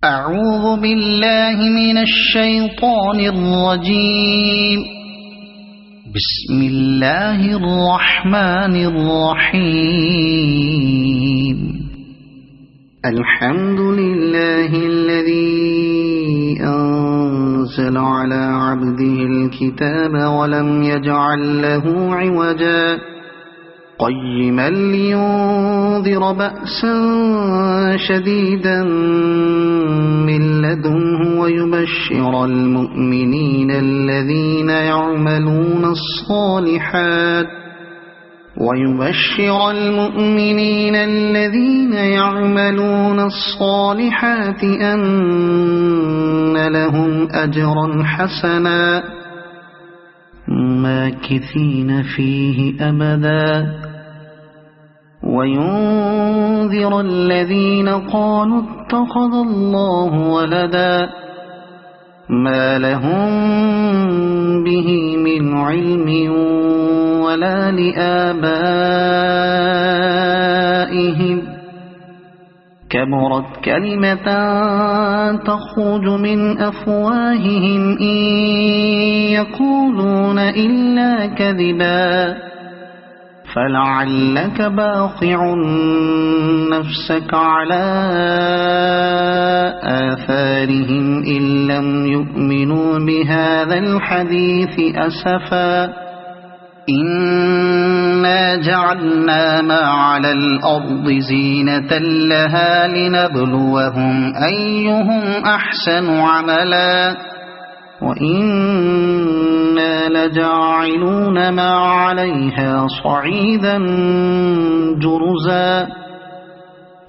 أعوذ بالله من الشيطان الرجيم. بسم الله الرحمن الرحيم. الحمد لله الذي أنزل على عبده الكتاب ولم يجعل له عوجا قيما لينذر بأسا شديدا من لدنه ويبشر المؤمنين الذين يعملون الصالحات أن لهم أجرا حسنا ماكثين فيه أبدا وينذر الذين قالوا اتخذ الله ولدا ما لهم به من علم ولا لآبائهم كبرت كلمة تخرج من أفواههم إن يقولون إلا كذبا فلعلك باخع نفسك على آثارهم إن لم يؤمنوا بهذا الحديث أسفا إنا جعلنا ما على الأرض زينة لها لنبلوهم أيهم أحسن عملا وإنا لجاعلون ما عليها صعيدا جرزا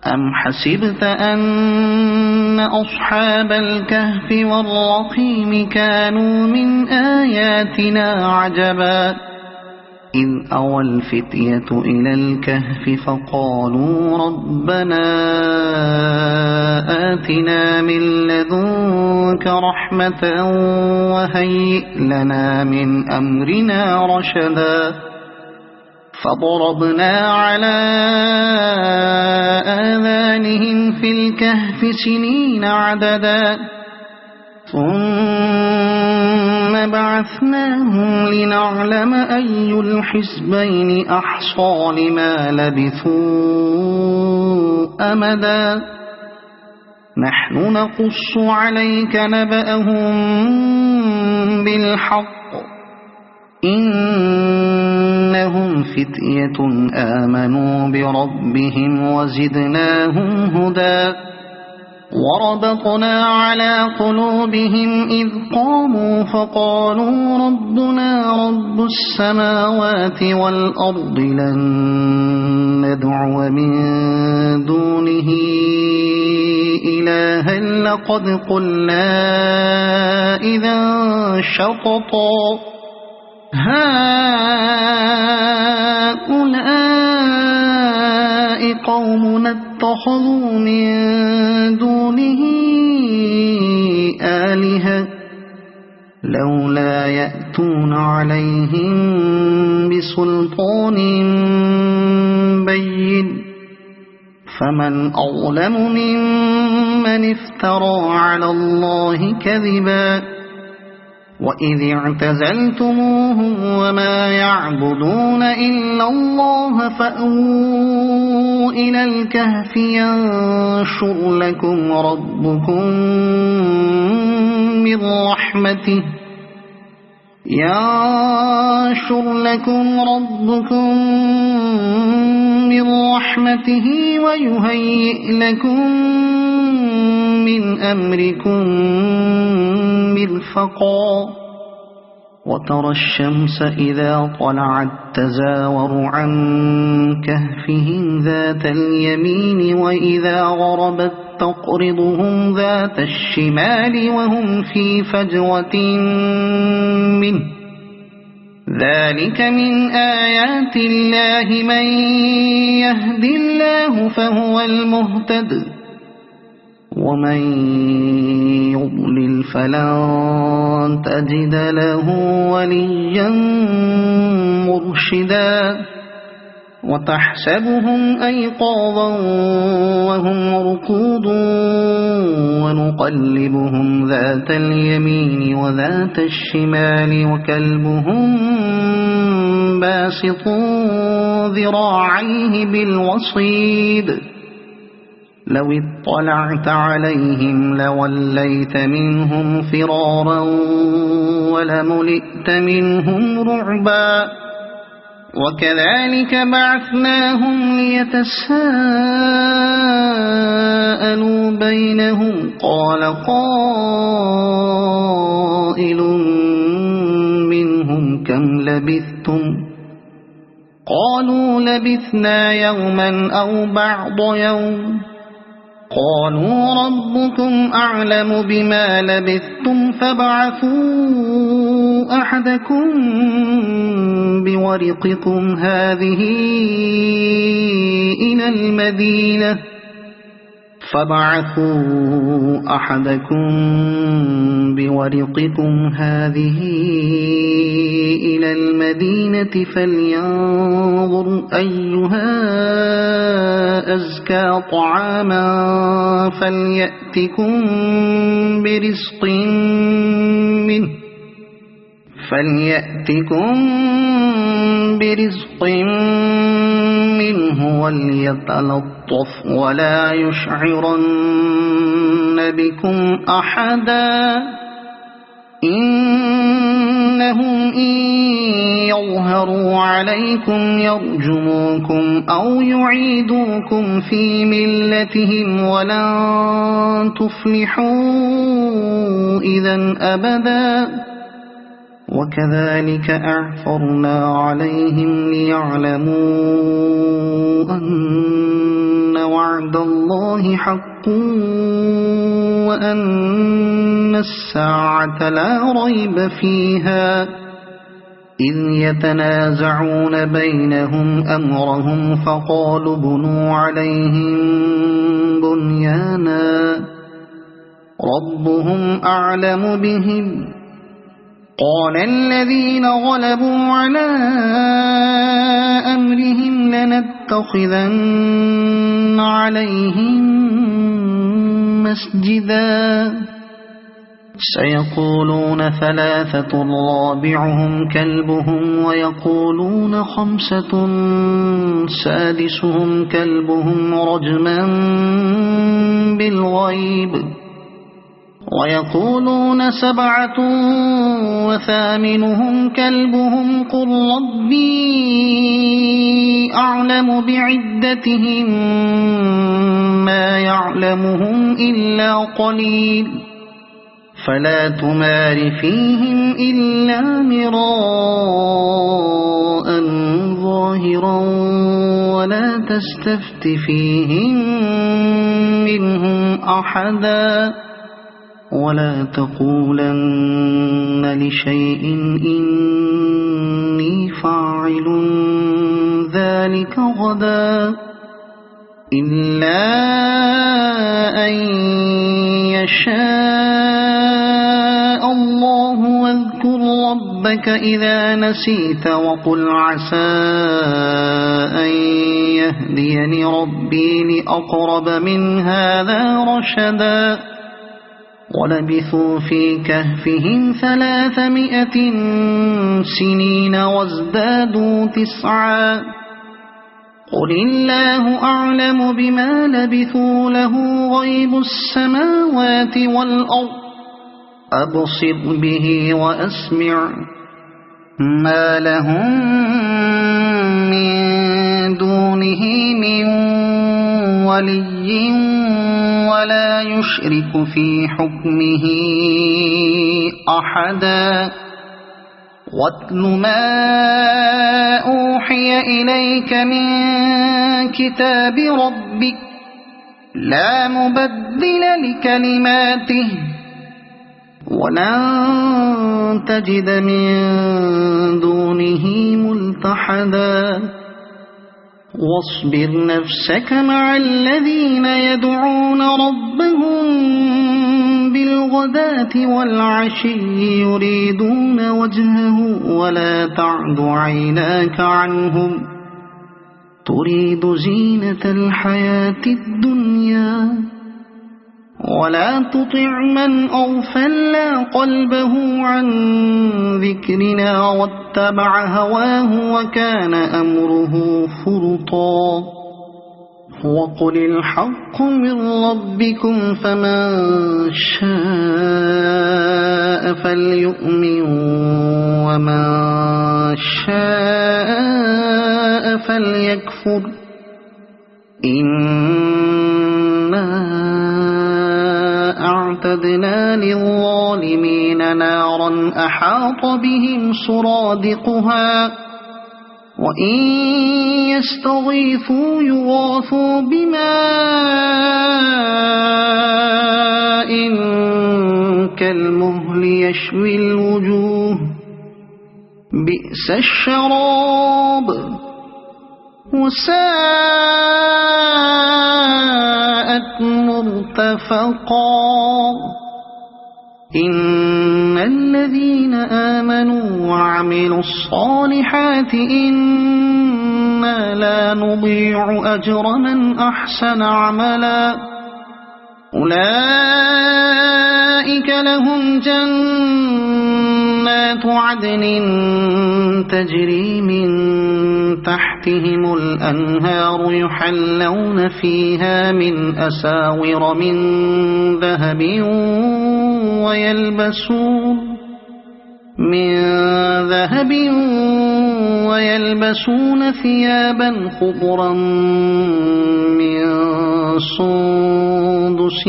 أم حسبت أن أصحاب الكهف والرقيم كانوا من آياتنا عجبا إذ أوى الفتية إلى الكهف فقالوا ربنا آتنا من لدنك رحمة وهيئ لنا من أمرنا رشدا فضربنا على آذانهم في الكهف سنين عددا ثم بعثناهم لنعلم أي الحزبين أحصى لما لبثوا أمدا نحن نقص عليك نبأهم بالحق إنهم فتية آمنوا بربهم وزدناهم هدى وربطنا على قلوبهم إذ قاموا فقالوا ربنا رب السماوات والأرض لن ندعو من دونه إلها لقد قلنا إذا شططا هؤلاء قومنا اتخذوا من دونه آلهة لولا يأتون عليهم بسلطان بين فمن أظلم ممن افترى على الله كذبا وإذ اعتزلتموهم وما يعبدون إلا الله فأووا إلى الكهف ينشر لكم ربكم من رحمته ويهيئ لكم من أمركم مرفقا وترى الشمس إذا طلعت تزاور عن كهفهم ذات اليمين وإذا غربت تقرضهم ذات الشمال وهم في فجوة منه ذلك من آيات الله من يهد الله فهو المهتد ومن يضلل فلن تجد له وليا مرشدا وتحسبهم أيقاظا وهم رقود ونقلبهم ذات اليمين وذات الشمال وكلبهم باسط ذراعيه بالوصيد لو اطلعت عليهم لوليت منهم فرارا ولملئت منهم رعبا وكذلك بعثناهم ليتساءلوا بينهم قال قائل منهم كم لبثتم قالوا لبثنا يوما أو بعض يوم قالوا ربكم أعلم بما لبثتم فابعثوا أحدكم بورقكم هذه إلى المدينة فلينظر أيها أزكى طعاما فليأتكم برزق منه وليتلطف ولا يشعرن بكم أحدا إنهم إن يظهروا عليكم يرجموكم أو يعيدوكم في ملتهم ولن تفلحوا إذا أبدا وكذلك أعثرنا عليهم ليعلموا أن وعد الله حق وأن الساعة لا ريب فيها إذ يتنازعون بينهم أمرهم فقالوا بنوا عليهم بنيانا ربهم أعلم بهم قال الذين غلبوا على أمرهم لنتخذن عليهم مسجدا سيقولون 3 رابعهم كلبهم ويقولون 5 سادسهم كلبهم رجما بالغيب ويقولون 7 وثامنهم كلبهم قل ربي أعلم بعدتهم ما يعلمهم إلا قليل فلا تمار فيهم إلا مراء ظاهرا ولا تستفت فيهم منهم أحدا ولا تقولن لشيء إني فاعل ذلك غدا إلا أن يشاء الله واذكر ربك إذا نسيت وقل عسى أن يهديني ربي لأقرب من هذا رشدا ولبثوا في كهفهم 300 سنين وازدادوا 9 قل الله أعلم بما لبثوا له غيب السماوات والأرض أبصر به وأسمع ما لهم من دونه من ولي ولا يشرك في حكمه أحدا واتل ما أوحي إليك من كتاب ربك لا مبدل لكلماته ولن تجد من دونه ملتحدا واصبر نفسك مع الذين يدعون ربهم بالغداة والعشي يريدون وجهه ولا تعد عيناك عنهم تريد زينة الحياة الدنيا ولا تطع من أغفلنا قلبه عن ذكرنا واتبع هواه وكان أمره فرطا وقل الحق من ربكم فمن شاء فليؤمن ومن شاء فليكفر إنا أعتدنا للظالمين نارا أحاط بهم سرادقها وإن يستغيثوا يغاثوا بماء كالمهل يشوي الوجوه بئس الشراب وساءت مرتفقا إن الذين آمنوا وعملوا الصالحات إنا لا نضيع أجر من أحسن عملا أولئك لهم جنات عدن تجري من تحتهم الأنهار يحلون فيها من أساور من ذهب ويلبسون ثيابا خضرا من سندس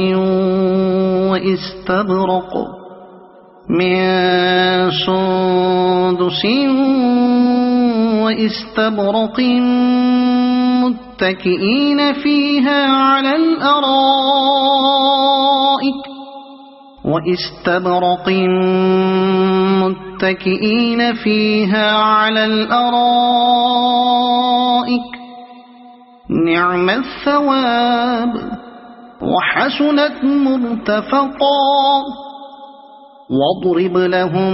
واستبرق متكئين فيها على الأرائك نعم الثواب وحسنت مرتفقا واضرب لهم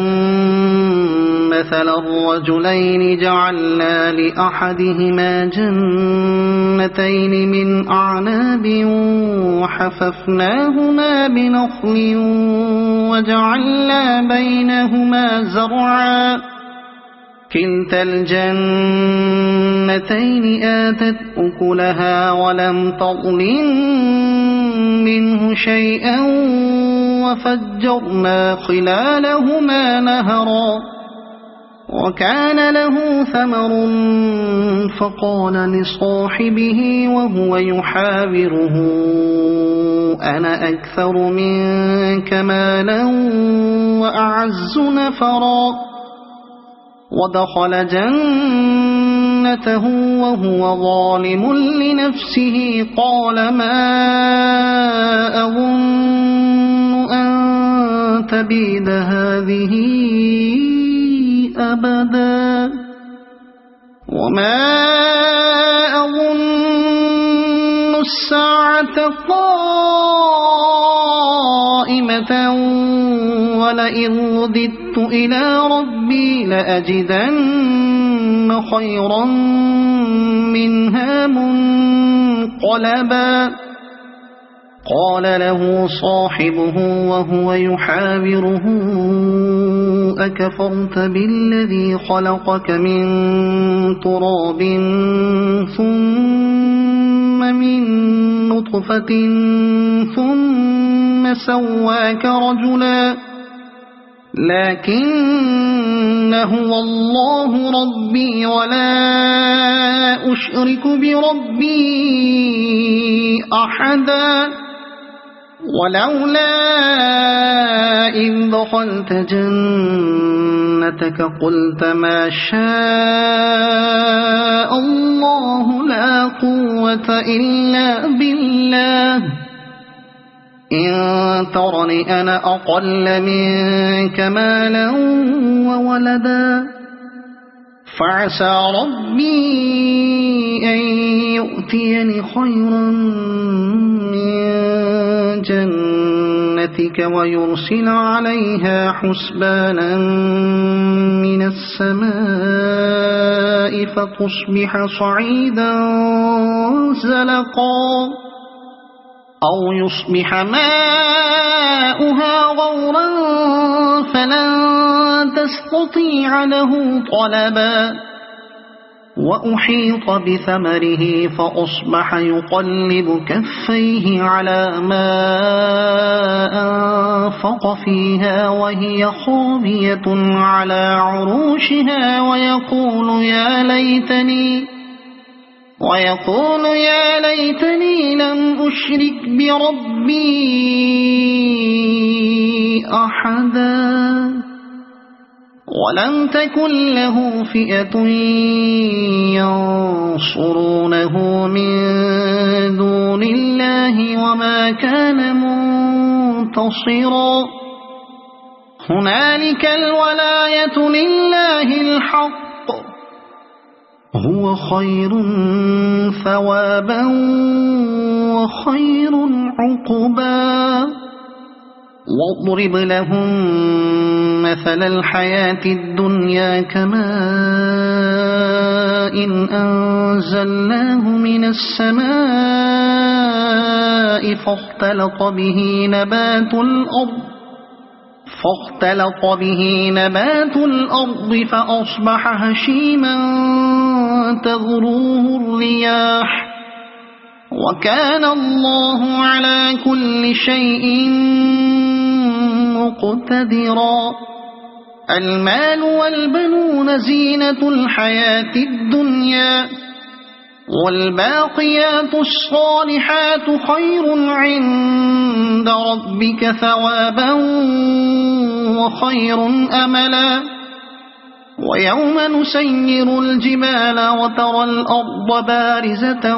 مثل الرجلين جعلنا لأحدهما جنتين من أعناب وحففناهما بنخل وجعلنا بينهما زرعا كلتا الجنتين آتت أكلها ولم تظلم منه شيئا وفجرنا خلالهما نهرا وكان له ثمر فقال لصاحبه وهو يحاوره أنا أكثر منك مالا وأعز نفرا ودخل جنته وهو ظالم لنفسه قال ما أظن أن تبيد هذه أبدا وما أظن الساعة قائمة ولئن رددت إلى ربي لأجدن خيرا منها منقلبا قال له صاحبه وهو يحاوره أكفرت بالذي خلقك من تراب ثم من نطفة ثم سواك رجلا لكن هو الله ربي ولا أشرك بربي أحدا ولولا إذ دخلت جنتك قلت ما شاء الله لا قوة إلا بالله إن ترني أنا أقل منك مالا وولدا فعسى ربي أن يؤتيني خيرا من جنتك برحمتك ويرسل عليها حسبانا من السماء فتصبح صعيدا زلقا أو يصبح ماؤها غورا فلن تستطيع له طلبا وأحيط بثمره فأصبح يقلب كفيه على ما أنفق فيها وهي خاوية على عروشها ويقول يا ليتني لم أشرك بربي أحدا ولم تكن له فئة ينصرونه من دون الله وما كان منتصرا هنالك الولاية لله الحق هو خير ثوابا وخير عقبا واضرب لهم مثل الحياة الدنيا كماء إن أنزلناه من السماء فاختلط به نبات الأرض فأصبح هشيما تذروه الرياح وكان الله على كل شيء مقتدرا المال والبنون زينة الحياة الدنيا والباقيات الصالحات خير عند ربك ثوابا وخير أملا ويوم نسير الجبال وترى الأرض بارزة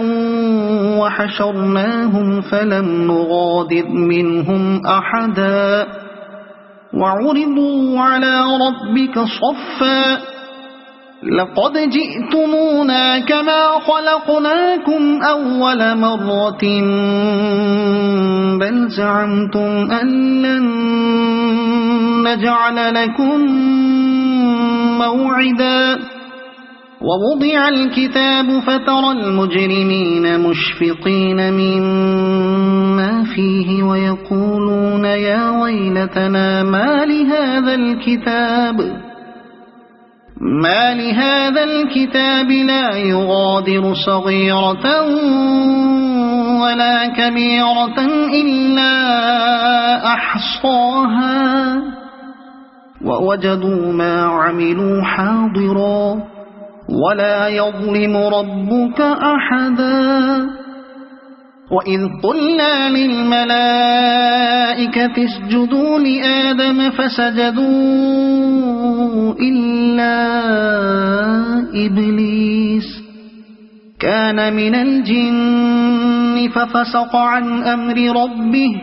وحشرناهم فلم نغادر منهم أحدا وعرضوا على ربك صفا لقد جئتمونا كما خلقناكم أول مرة بل زعمتم أن لن نجعل لكم موعدا ووضع الكتاب فترى المجرمين مشفقين مما فيه ويقولون يا ويلتنا ما لهذا الكتاب لا يغادر صغيرة ولا كبيرة إلا أحصاها ووجدوا ما عملوا حاضرا ولا يظلم ربك أحدا وإذ قلنا للملائكة اسجدوا لآدم فسجدوا إلا إبليس كان من الجن ففسق عن أمر ربه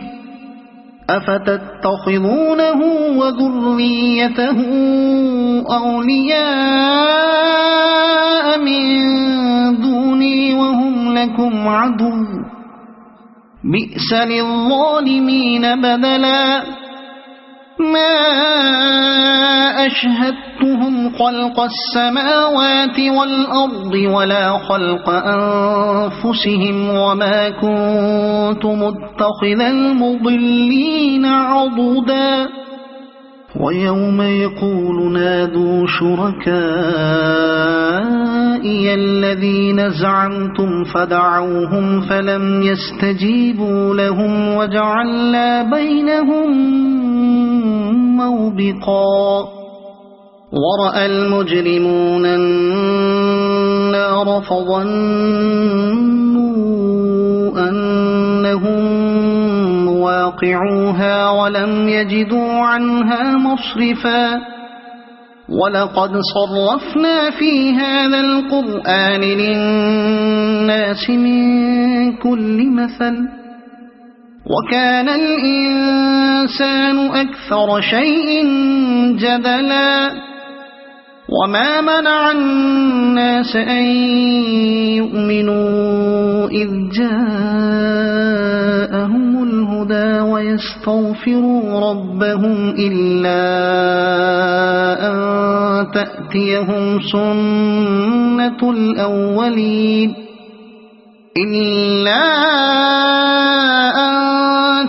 أفتتخذونه وذريته أولياء من دوني وهم لكم عدو بئس للظالمين بدلا ما أشهدتهم خلق السماوات والأرض ولا خلق أنفسهم وما كنت متخذ المضلين عضدا ويوم يقول نادوا شركائي الذين زعمتم فدعوهم فلم يستجيبوا لهم وجعلنا بينهم موبقا ورأى المجرمون النار فظنوا أنهم واقعوها ولم يجدوا عنها مصرفا ولقد صرفنا في هذا القرآن للناس من كل مثل وكان الإنسان أكثر شيء جدلا وما منع الناس أن يؤمنوا إذ جاءهم الهدى الهدى ويستغفروا ربهم إلا أن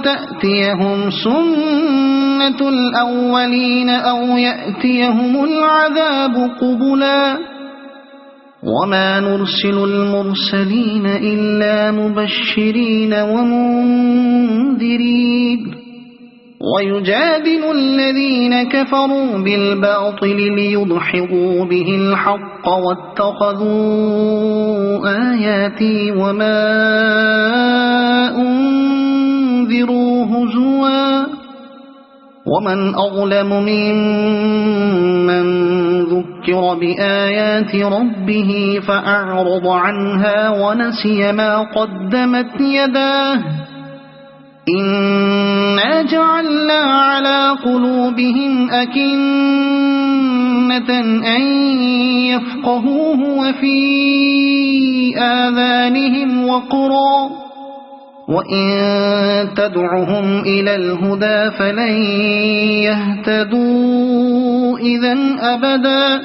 تأتيهم سنة الأولين أو يأتيهم العذاب قبلا وما نرسل المرسلين إلا مبشرين ومنذرين ويجادل الذين كفروا بالباطل ليدحضوا به الحق واتخذوا آياتي وما أنذروا هزوا ومن أظلم ممن ذكر بآيات ربه فأعرض عنها ونسي ما قدمت يداه إنا جعلنا على قلوبهم أكنة أن يفقهوه وفي آذانهم وقرا وإن تدعهم إلى الهدى فلن يهتدوا إذن أبدا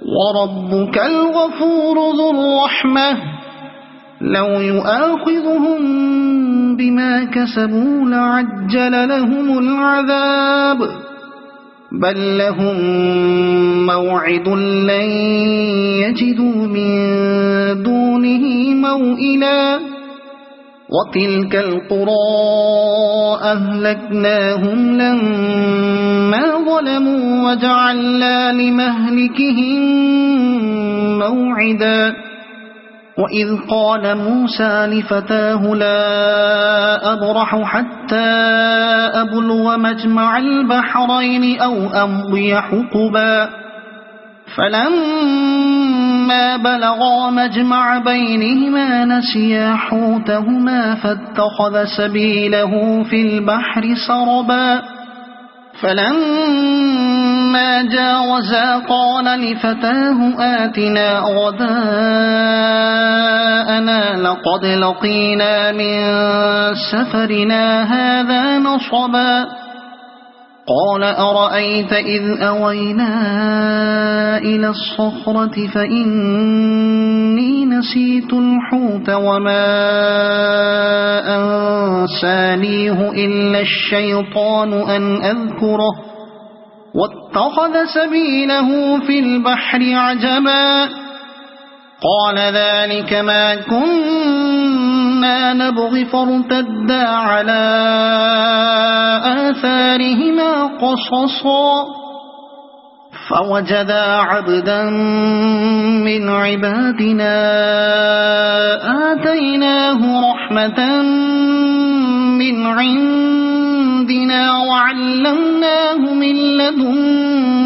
وربك الغفور ذو الرحمة لو يؤاخذهم بما كسبوا لعجل لهم العذاب بل لهم موعد لن يجدوا من دونه موئلا وتلك القرى أهلكناهم لما ظلموا وجعلنا لمهلكهم موعدا وإذ قال موسى لفتاه لا أبرح حتى أبلغ مجمع البحرين أو أمضي حقبا فلما بلغا مجمع بينهما نسيا حوتهما فاتخذ سبيله في البحر سربا فلما جاوزا قال لفتاه آتنا غداءنا لقد لقينا من سفرنا هذا نصبا قال أرأيت إذ أوينا إلى الصخرة فإني نسيت الحوت وما أنسانيه إلا الشيطان أن أذكره واتخذ سبيله في البحر عجبا قال ذلك ما كنا نبغي فارتدا على آثارهما قصصا فوجدا عبدا من عبادنا آتيناه رحمة من عندنا وعلمناه من لدنا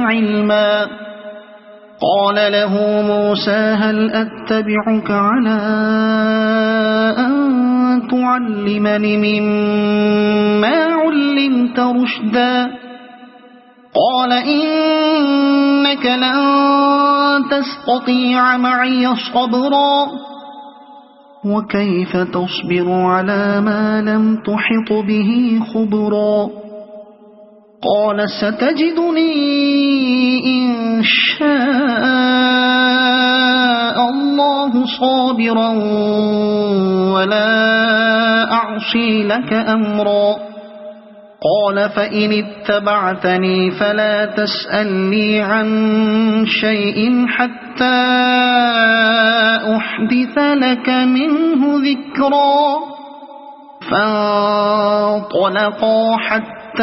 علما قال له موسى هل أتبعك على أن تعلمني مما علمت رشدا قال إنك لن تستطيع معي صبرا وكيف تصبر على ما لم تحط به خبرا قال ستجدني إن شاء الله صابرا ولا أعصي لك أمرا قال فإن اتبعتني فلا تسألني عن شيء حتى أحدث لك منه ذكرا فانطلقا حتى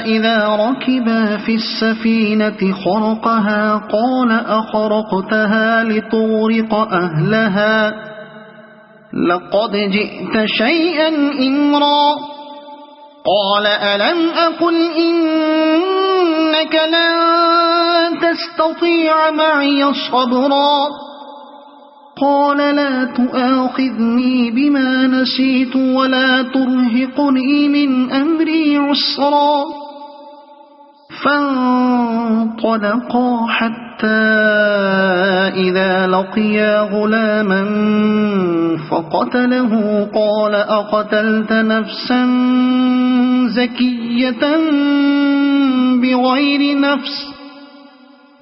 إذا ركبا في السفينة خرقها قال أخرقتها لتغرق أهلها لقد جئت شيئا إمرا قال ألم أقل إنك لن تستطيع معي صبرا قال لا تؤاخذني بما نسيت ولا ترهقني من أمري عسرا فانطلقا حتى حتى إذا لقيا غلاما فقتله قال أقتلت نفسا زكية بغير نفس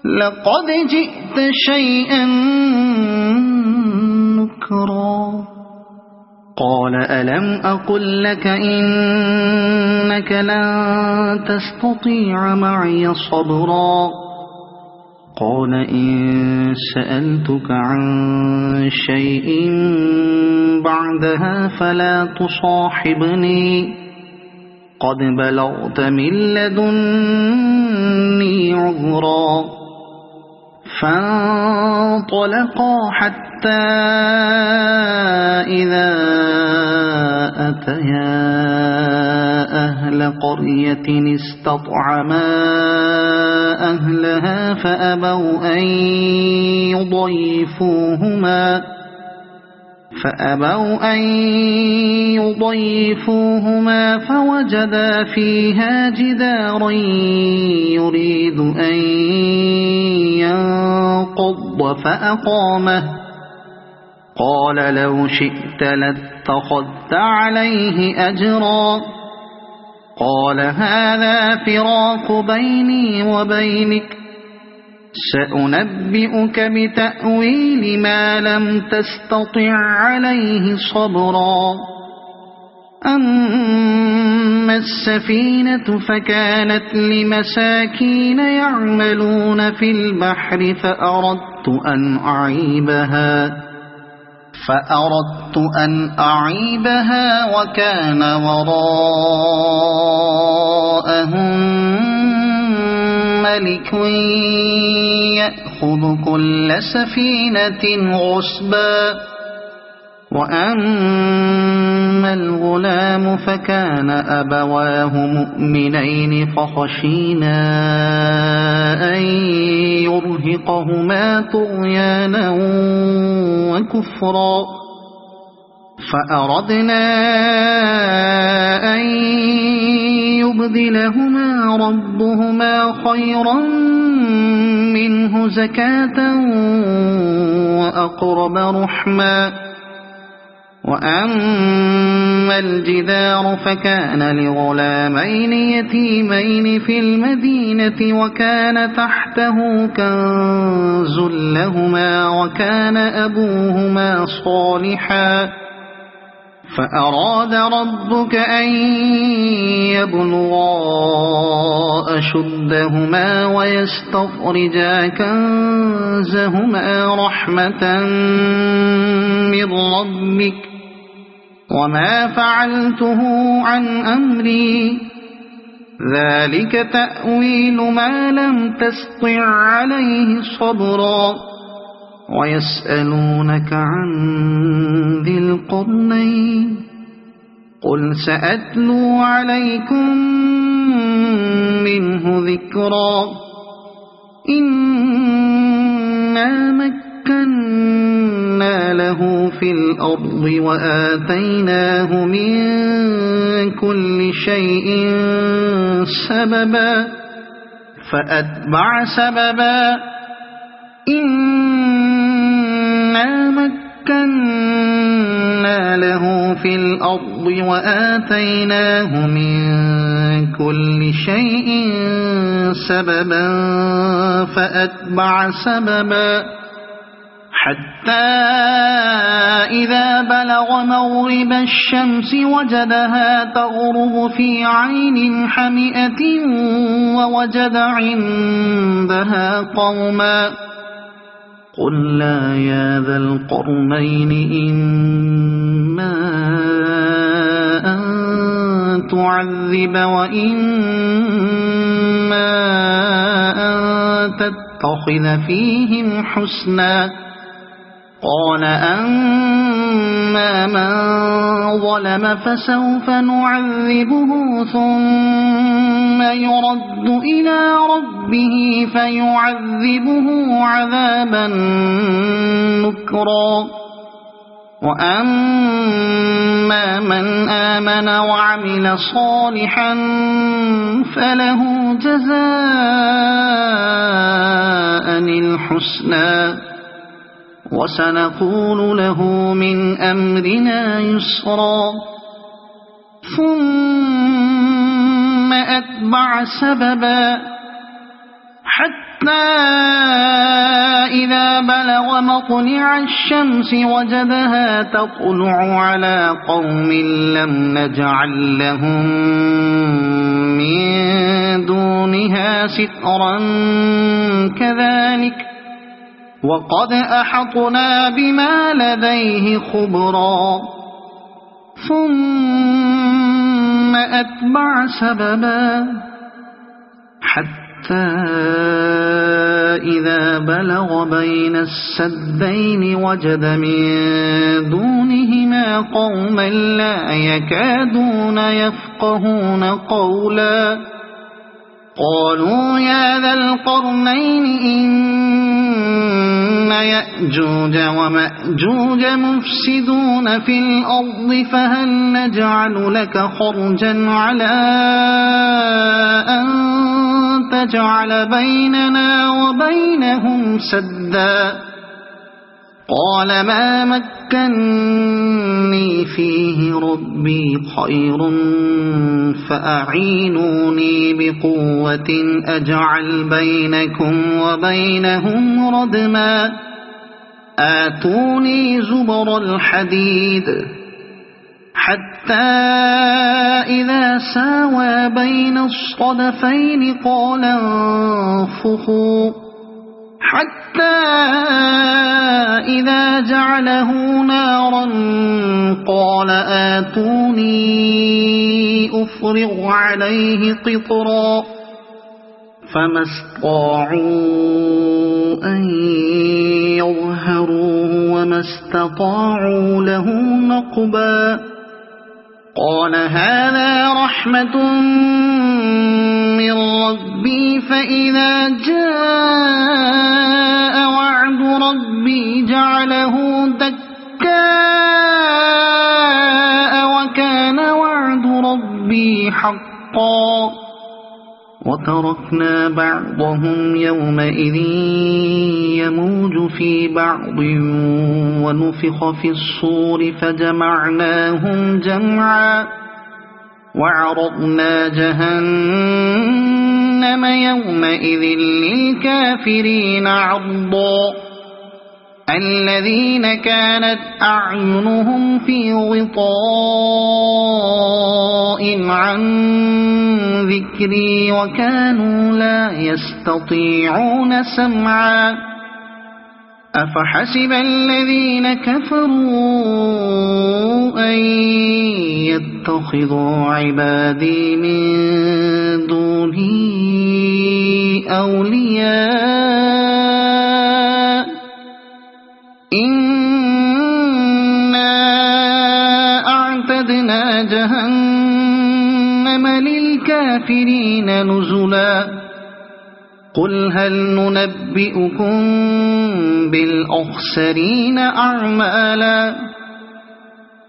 لقد جئت شيئا نكرا قال ألم أقل لك إنك لن تستطيع معي صبرا قال إن سألتك عن شيء بعدها فلا تصاحبني قد بلغت من لدني عذرا فانطلقا حتى إذا أتيا أهل قرية استطعما أهلها فأبوا أن يضيفوهما فوجدا فيها جدارا يريد أن ينقض فأقامه قال لو شئت لاتخذت عليه أجرا قال هذا فراق بيني وبينك سأنبئك بتأويل ما لم تستطع عليه صبرا أما السفينة فكانت لمساكين يعملون في البحر فأردت أن أعيبها وكان وراءهم ملك يأخذ كل سفينة غصبا وأما الغلام فكان أبواه مؤمنين فخشينا أن يرهقهما طغيانا وكفرا فأردنا أن يبدلهما ربهما خيرا منه زكاة وأقرب رحما وأما الجدار فكان لغلامين يتيمين في المدينة وكان تحته كنز لهما وكان أبوهما صالحا فأراد ربك أن يبلغا أشدهما ويستخرجا كنزهما رحمة من ربك وما فعلته عن أمري ذلك تأويل ما لم تستطع عليه صبرا ويسألونك عن ذي القرنين قل سأتلو عليكم منه ذكرا إنا مكنا له في الأرض وآتيناه من كل شيء سببا فأتبع سببا إنا مكنا له في الأرض وآتيناه من كل شيء سببا فأتبع سببا حتى إذا بلغ مغرب الشمس وجدها تغرب في عين حمئة ووجد عندها قوما قلنا يا ذا القرنين إما أن تعذب وإما أن تتخذ فيهم حسنا قال أما من ظلم فسوف نعذبه ثم يرد إلى ربه فيعذبه عذابا نكرا وأما من آمن وعمل صالحا فله جزاء الحسنى وسنقول له من أمرنا يسرا ثم أتبع سببا حتى إذا بلغ مطلع الشمس وجدها تطلع على قوم لم نجعل لهم من دونها سترا كذلك وقد أحطنا بما لديه خبرا ثم أتبع سببا حتى إذا بلغ بين السدين وجد من دونهما قوما لا يكادون يفقهون قولا قالوا يا ذا القرنين إن يأجوج ومأجوج مفسدون في الأرض فهل نجعل لك خرجا على أن تجعل بيننا وبينهم سدا قال ما مكني فيه ربي خير فأعينوني بقوة أجعل بينكم وبينهم ردما آتوني زبر الحديد حتى إذا ساوى بين الصدفين قال انفخوا حتى إذا جعله نارا قال آتوني أفرغ عليه قطرا فما استطاعوا أن يظهروه وما استطاعوا له نقبا قال هذا رحمة من ربي فإذا جاء وعد ربي جعله دكاء وكان وعد ربي حقا وتركنا بعضهم يومئذ يموج في بعض ونفخ في الصور فجمعناهم جمعا وعرضنا جهنم يومئذ للكافرين عرضا الذين كانت أعينهم في غطاء عن ذكري وكانوا لا يستطيعون سمعا أفحسب الذين كفروا أن يتخذوا عبادي من دوني أولياء إنا أعتدنا جهنم للكافرين نزلا قل هل ننبئكم بالأخسرين أعمالا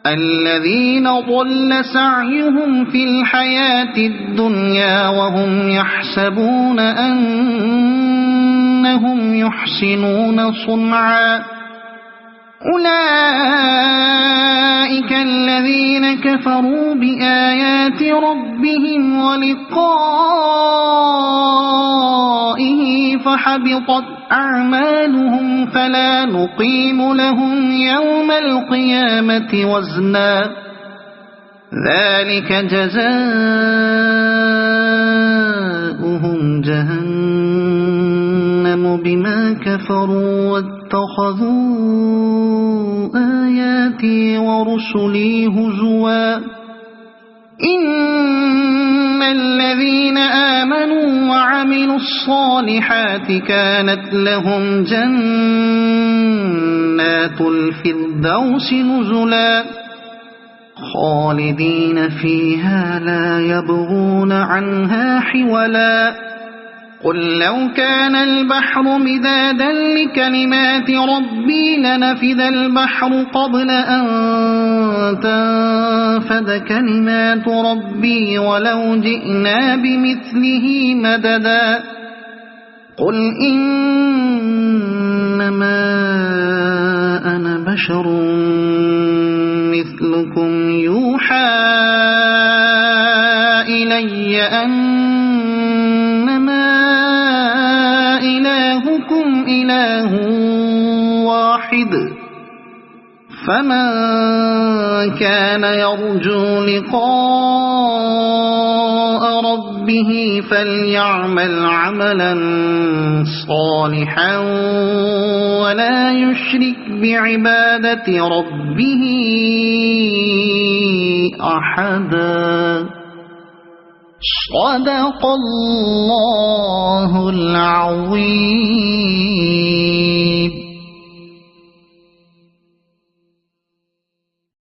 الذين ضل سعيهم في الحياة الدنيا وهم يحسبون أنهم يحسنون صنعا أولئك الذين كفروا بآيات ربهم ولقائه فحبطت أعمالهم فلا نقيم لهم يوم القيامة وزنا ذلك جزاؤهم جهنم بما كفروا واتخذوا آياتي ورسلي هزوا إن الذين آمنوا وعملوا الصالحات كانت لهم جنات الفردوس نزلا خالدين فيها لا يبغون عنها حولا قل لو كان البحر مدادا لكلمات ربي لنفذ البحر قبل أن تنفد كلمات ربي ولو جئنا بمثله مددا قل إنما أنا بشر مثلكم يوحى إلي أنما إلهكم إله واحد فمن كان يرجو لقاء ربه فليعمل عملا صالحا ولا يشرك بعبادة ربه أحدا. صدق الله العظيم.